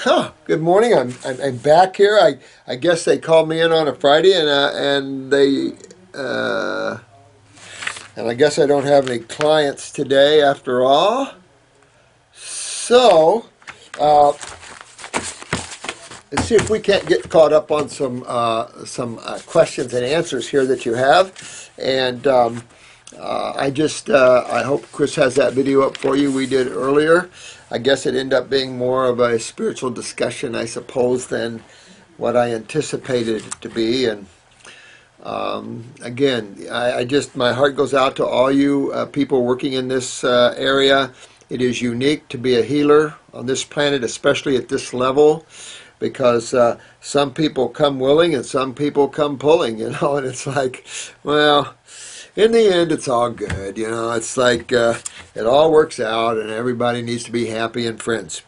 Good morning. I'm back here. I guess they called me in on a Friday, and I guess I don't have any clients today after all. So let's see if we can't get caught up on some questions and answers here that you have. And I hope Chris has that video up for you we did earlier. I guess it ended up being more of a spiritual discussion, I suppose, than what I anticipated it to be. And again, my heart goes out to all you people working in this area. It is unique to be a healer on this planet, especially at this level, because some people come willing and some people come pulling, and it's like, well, in the end, it's all good, It's like it all works out, and everybody needs to be happy and friends.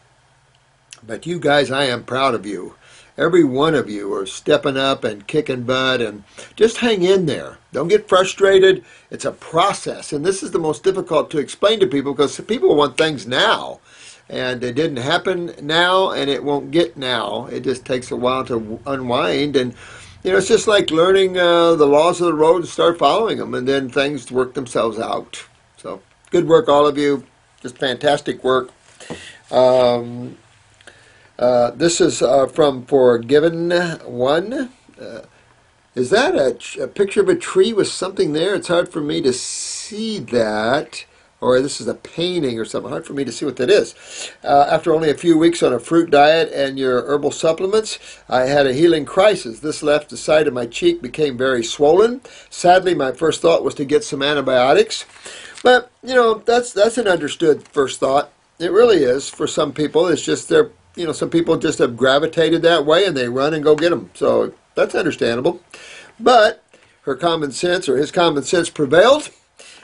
But you guys, I am proud of you. Every one of you are stepping up and kicking butt, and just hang in there. Don't get frustrated. It's a process, and this is the most difficult to explain to people because people want things now, and it didn't happen now, and it won't get now. It just takes a while to unwind, and it's just like learning the laws of the road and start following them, and then things work themselves out. So, good work, all of you. Just fantastic work. This is from Forgiven One. Is that a picture of a tree with something there? It's hard for me to see that. Or this is a painting or something. Hard for me to see what that is. After only a few weeks on a fruit diet and your herbal supplements, I had a healing crisis. This left the side of my cheek became very swollen. Sadly, my first thought was to get some antibiotics. But, that's an understood first thought. It really is for some people. It's just some people just have gravitated that way and they run and go get them. So that's understandable. But her common sense or his common sense prevailed.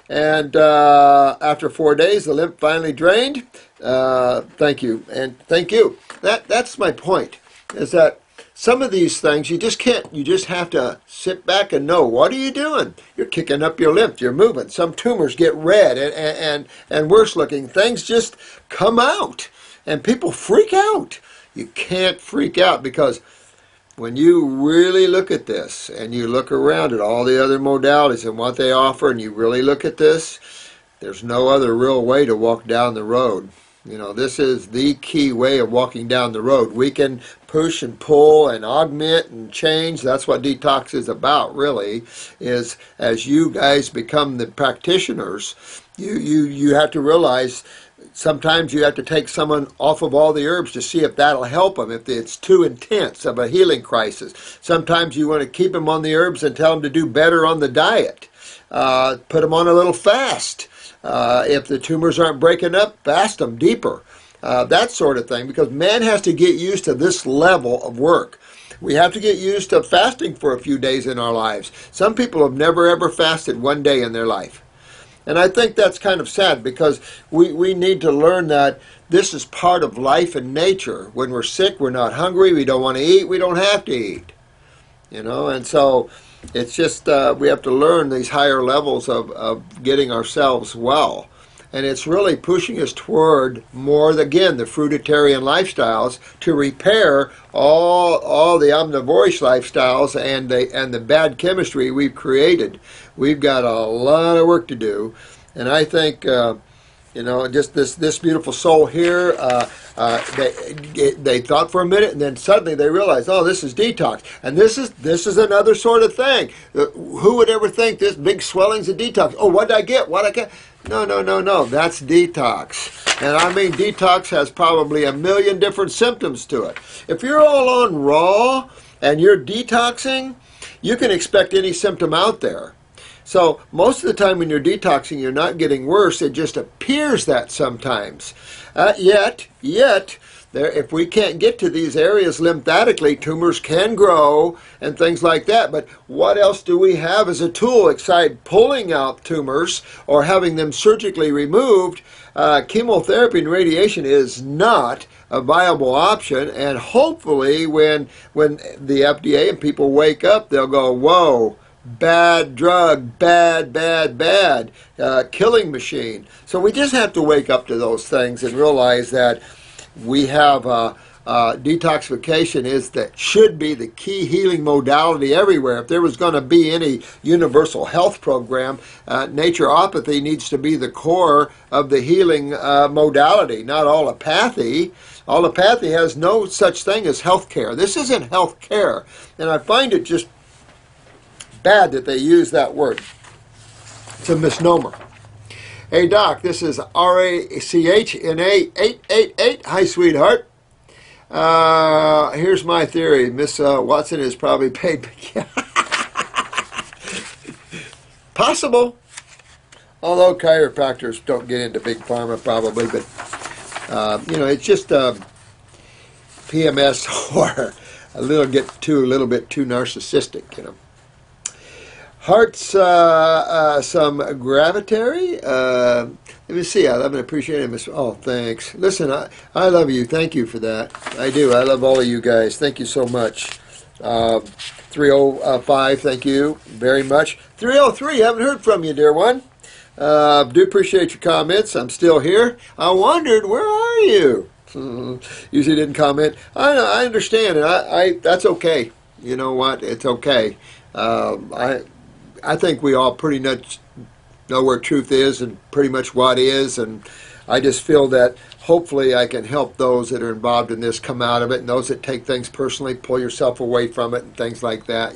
And after 4 days, the lymph finally drained. Thank you. And thank you. That's my point, is that some of these things you just can't. You just have to sit back and know, what are you doing? You're kicking up your lymph. You're moving. Some tumors get red and worse looking. Things just come out. And people freak out. You can't freak out because when you really look at this and you look around at all the other modalities and what they offer and you really look at this, there's no other real way to walk down the road. This is the key way of walking down the road. We can push and pull and augment and change. That's what detox is about, really, is as you guys become the practitioners, you have to realize sometimes you have to take someone off of all the herbs to see if that'll help them, if it's too intense of a healing crisis. Sometimes you want to keep them on the herbs and tell them to do better on the diet. Put them on a little fast. If the tumors aren't breaking up, fast them deeper. That sort of thing, because man has to get used to this level of work. We have to get used to fasting for a few days in our lives. Some people have never ever fasted one day in their life. And I think that's kind of sad because we need to learn that this is part of life and nature. When we're sick, we're not hungry, we don't want to eat, we don't have to eat. And so it's just we have to learn these higher levels of getting ourselves well. And it's really pushing us toward more, again, the fruitarian lifestyles to repair all the omnivores lifestyles and the bad chemistry we've created. We've got a lot of work to do. And I think, just this beautiful soul here, they thought for a minute and then suddenly they realized, oh, this is detox. And this is another sort of thing. Who would ever think this big swelling's a detox? Oh, what did I get? What I get? No, that's detox. And I mean, detox has probably a million different symptoms to it. If you're all on raw and you're detoxing, you can expect any symptom out there. So most of the time when you're detoxing, you're not getting worse. It just appears that sometimes. Yet, if we can't get to these areas lymphatically, tumors can grow and things like that. But what else do we have as a tool except pulling out tumors or having them surgically removed? Chemotherapy and radiation is not a viable option. And hopefully when the FDA and people wake up, they'll go, whoa, bad drug, bad, killing machine. So we just have to wake up to those things and realize that we have detoxification should be the key healing modality everywhere. If there was going to be any universal health program, naturopathy needs to be the core of the healing modality, not allopathy. Allopathy has no such thing as health care. This isn't health care, and I find it just bad that they use that word. It's a misnomer. Hey, Doc, this is RACHNA 888. Hi, sweetheart. Here's my theory. Miss Watson is probably paid. Possible. Although chiropractors don't get into big pharma probably, but, it's just PMS or a little bit too narcissistic, Hearts, some gravitary. Let me see. I love and appreciate it. Oh, thanks. Listen, I love you. Thank you for that. I do. I love all of you guys. Thank you so much. 305, thank you very much. 303, haven't heard from you, dear one. Do appreciate your comments. I'm still here. I wondered, where are you? Usually didn't comment. I understand, and that's okay. You know what? It's okay. I think we all pretty much know where truth is and pretty much what is, and I just feel that hopefully I can help those that are involved in this come out of it, and those that take things personally, pull yourself away from it and things like that,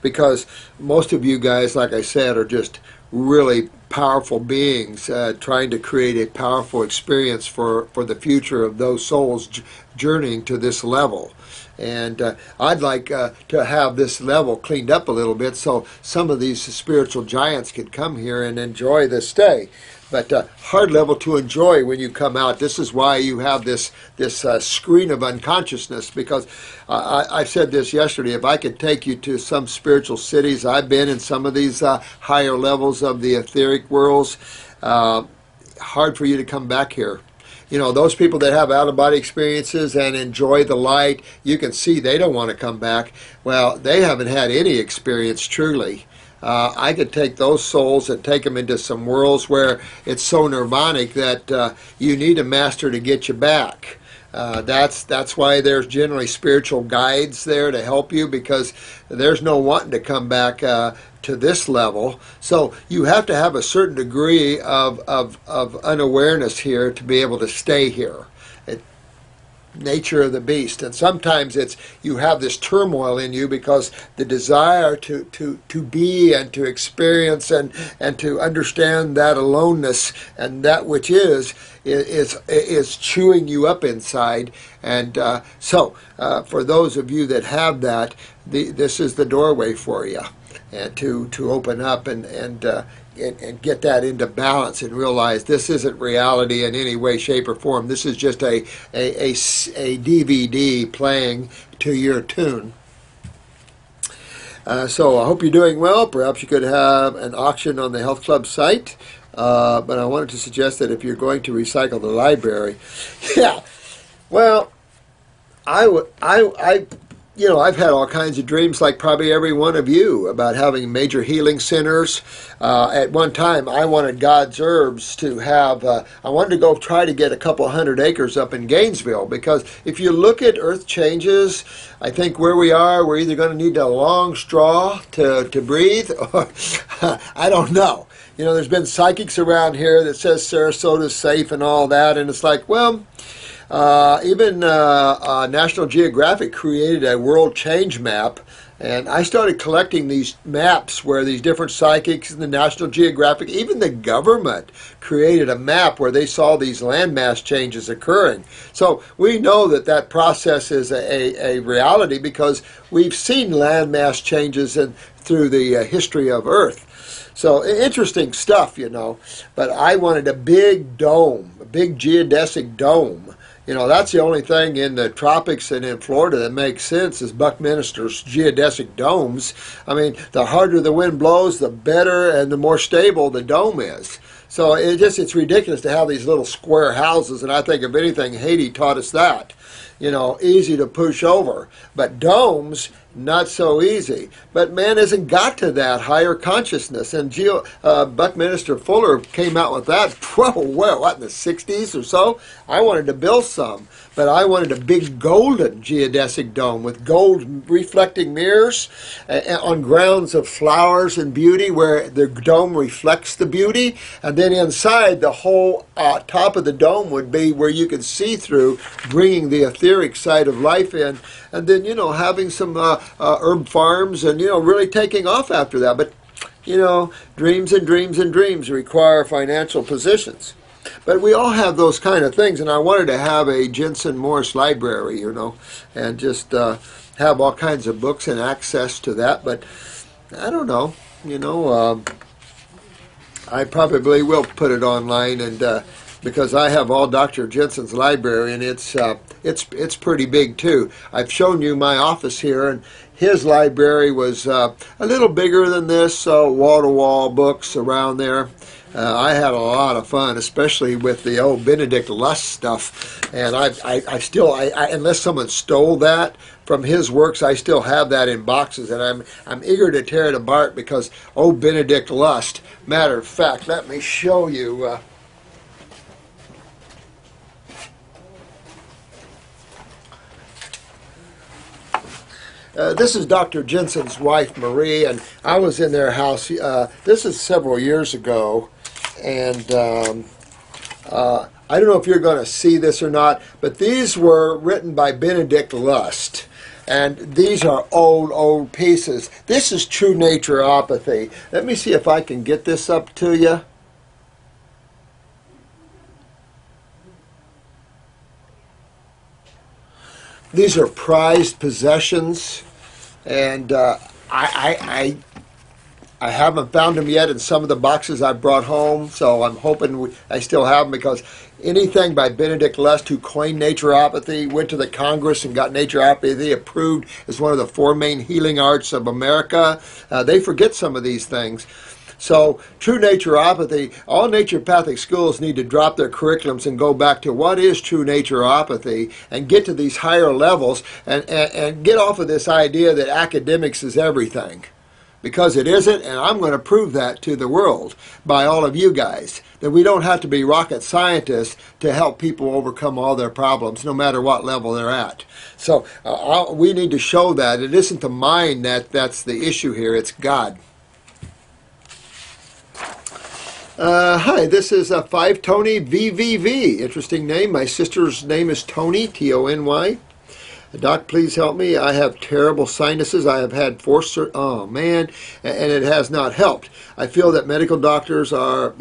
because most of you guys, like I said, are just really powerful beings trying to create a powerful experience for the future of those souls journeying to this level. And I'd like to have this level cleaned up a little bit so some of these spiritual giants could come here and enjoy the stay. But hard level to enjoy when you come out. This is why you have this screen of unconsciousness, because I said this yesterday, if I could take you to some spiritual cities, I've been in some of these higher levels of the etheric worlds, hard for you to come back here. Those people that have out-of-body experiences and enjoy the light, you can see they don't want to come back. Well, they haven't had any experience truly. I could take those souls and take them into some worlds where it's so nirvanic that you need a master to get you back. That's why there's generally spiritual guides there to help you, because there's no wanting to come back to this level. So you have to have a certain degree of unawareness here to be able to stay here. Nature of the beast, and sometimes it's you have this turmoil in you because the desire to be and to experience and to understand that aloneness and that which is chewing you up inside. And so for those of you that have that, this is the doorway for you, and to open up and get that into balance and realize this isn't reality in any way, shape, or form. This is just a DVD playing to your tune. So I hope you're doing well. Perhaps you could have an auction on the Health Club site. But I wanted to suggest that if you're going to recycle the library, yeah, well, I've had all kinds of dreams, like probably every one of you, about having major healing centers. At one time, I wanted God's Herbs to have, I wanted to go try to get a couple 100 acres up in Gainesville, because if you look at Earth changes, I think where we are, we're either going to need a long straw to breathe, or I don't know. There's been psychics around here that says Sarasota's safe and all that, and it's like, well, even National Geographic created a world change map, and I started collecting these maps where these different psychics and the National Geographic, even the government, created a map where they saw these landmass changes occurring. So we know that process is a reality, because we've seen landmass changes through the history of Earth. So interesting stuff, but I wanted a big dome, a big geodesic dome. That's the only thing in the tropics and in Florida that makes sense, is Buckminster's geodesic domes. I mean, the harder the wind blows, the better and the more stable the dome is. So it's ridiculous to have these little square houses, and I think if anything, Haiti taught us that. Easy to push over. But domes not so easy. But man hasn't got to that higher consciousness. And Buckminster Fuller came out with that, what, in the 60s or so? I wanted to build some, but I wanted a big golden geodesic dome with gold reflecting mirrors on grounds of flowers and beauty, where the dome reflects the beauty. And then inside, the whole top of the dome would be where you could see through, bringing the etheric side of life in. And then, having some herb farms and, really taking off after that. But, dreams and dreams and dreams require financial positions. But we all have those kind of things, and I wanted to have a Jensen Morse library, and just have all kinds of books and access to that. But I don't know, I probably will put it online, and because I have all Dr. Jensen's library, and it's pretty big too. I've shown you my office here, and his library was a little bigger than this, so wall-to-wall books around there. I had a lot of fun, especially with the old Benedict Lust stuff, and I still, unless someone stole that from his works, I still have that in boxes, and I'm eager to tear it apart, because old Benedict Lust. Matter of fact, let me show you. This is Dr. Jensen's wife, Marie, and I was in their house. This is several years ago, and I don't know if you're going to see this or not, but these were written by Benedict Lust, and these are old pieces. This is True Naturopathy. Let me see if I can get this up to you. These are prized possessions, and I haven't found them yet in some of the boxes I brought home, so I'm hoping I still have them, because anything by Benedict Lust, who coined naturopathy, went to the Congress and got naturopathy approved as one of the 4 main healing arts of America. They forget some of these things. So, true naturopathy, all naturopathic schools need to drop their curriculums and go back to what is true naturopathy, and get to these higher levels, and get off of this idea that academics is everything. Because it isn't, and I'm going to prove that to the world by all of you guys, that we don't have to be rocket scientists to help people overcome all their problems, no matter what level they're at. So we need to show that it isn't the mind that's the issue here, it's God. Hi, this is 5 Tony VVV. Interesting name. My sister's name is Tony, T-O-N-Y. Doc, please help me. I have terrible sinuses. I have had 4 oh man, and it has not helped. I feel that medical doctors are,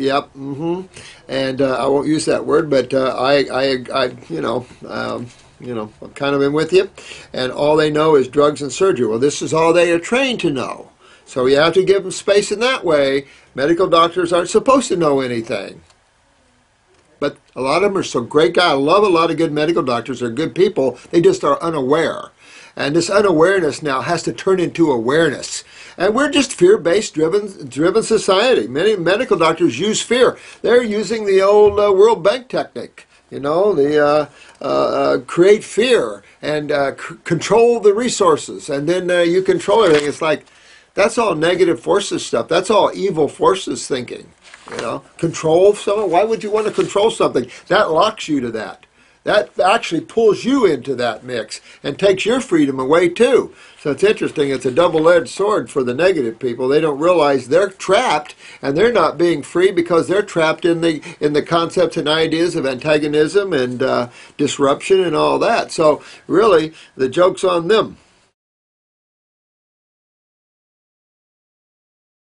and I won't use that word, but I'm kind of in with you. And all they know is drugs and surgery. Well, this is all they are trained to know. So you have to give them space in that way. Medical doctors aren't supposed to know anything. But a lot of them are so great. I love a lot of good medical doctors. They're good people. They just are unaware. And this unawareness now has to turn into awareness. And we're just fear-based driven society. Many medical doctors use fear. They're using the old World Bank technique. Create fear and control the resources. And then you control everything. It's like, that's all negative forces stuff. That's all evil forces thinking. Control someone. Why would you want to control something? That locks you to that. That actually pulls you into that mix and takes your freedom away too. So it's interesting. It's a double-edged sword for the negative people. They don't realize they're trapped, and they're not being free because they're trapped in the concepts and ideas of antagonism and disruption and all that. So really, the joke's on them.